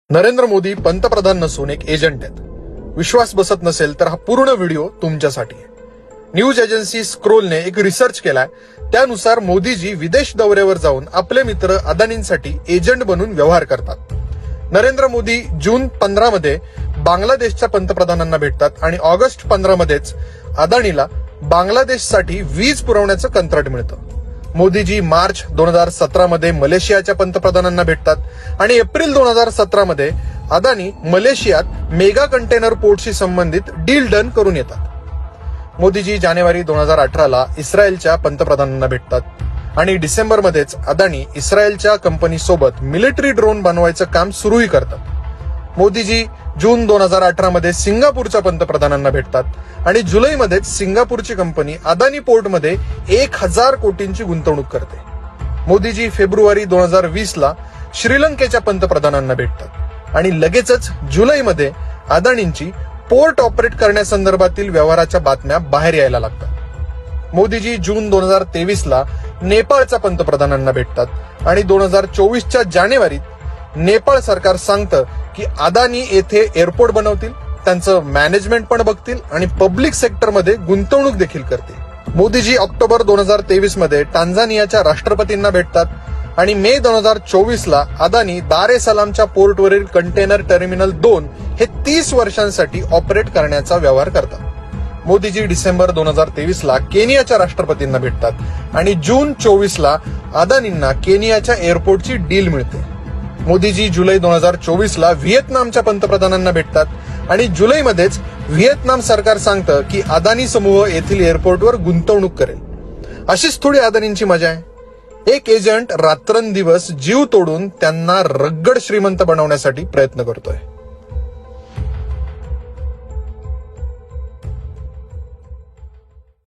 नरेंद्र मोदी पंतप्रधान नसून एक एजंट आहेत. विश्वास बसत नसेल तर हा पूर्ण व्हिडिओ तुमच्यासाठी आहे. न्यूज एजन्सी स्क्रोलने एक रिसर्च केलाय. त्यानुसार मोदीजी विदेश दौऱ्यावर जाऊन आपले मित्र अदानींसाठी एजंट बनून व्यवहार करतात. नरेंद्र मोदी जून 15 मध्ये बांगलादेशच्या पंतप्रधानांना भेटतात आणि ऑगस्ट 15 मध्येच अदानीला बांगलादेशसाठी वीज पुरवण्याचं कंत्राट मिळतं. मोदीजी मार्च 2017 मध्ये मलेशियाच्या पंतप्रधानांना भेटतात आणि एप्रिल 2017 मध्ये अदानी मलेशियात मेगा कंटेनर पोर्टशी संबंधित डील डन करून येतात. मोदीजी जानेवारी 2018 इस्रायलच्या पंतप्रधानांना भेटतात आणि डिसेंबरमध्येच अदानी इस्रायलच्या कंपनीसोबत मिलिटरी ड्रोन बनवायचं काम सुरूही करतात. मोदीजी जून 2018 मध्ये सिंगापूरच्या पंतप्रधानांना भेटतात आणि जुलैमध्येच सिंगापूरची कंपनी अदानी पोर्टमध्ये 1000 कोटींची गुंतवणूक करते. मोदीजी फेब्रुवारी 2020 श्रीलंकेच्या पंतप्रधानांना भेटतात आणि लगेचच जुलैमध्ये अदानींची पोर्ट ऑपरेट करण्यासंदर्भातील व्यवहाराच्या बातम्या बाहेर यायला लागतात. मोदीजी जून 2023 नेपाळच्या पंतप्रधानांना भेटतात आणि 2024च्या जानेवारीत नेपाळ सरकार सांगतं की अदानी येथे एअरपोर्ट बनवतील, त्यांचं मॅनेजमेंट पण बघतील आणि पब्लिक सेक्टरमध्ये गुंतवणूक देखील करतील. मोदीजी ऑक्टोबर 2023 मध्ये टांझानियाच्या राष्ट्रपतींना भेटतात आणि मे 2024 अदानी दार ए सलामच्या पोर्टवरील कंटेनर टर्मिनल 2 हे 30 वर्षांसाठी ऑपरेट करण्याचा व्यवहार करतात. मोदीजी डिसेंबर 2023 केनियाच्या राष्ट्रपतींना भेटतात आणि जून 24 अदानींना केनियाच्या एअरपोर्टची डील मिळते. मोदीजी जुलै 2024 व्हिएतनामच्या पंतप्रधानांना भेटतात आणि जुलैमध्येच व्हिएतनाम सरकार सांगतं की अदानी समूह येथील एअरपोर्टवर गुंतवणूक करेल. अशीच थोडी अदानींची मजा आहे. एक एजंट रात्रंदिवस जीव तोडून त्यांना रगड श्रीमंत बनवण्यासाठी प्रयत्न करतोय.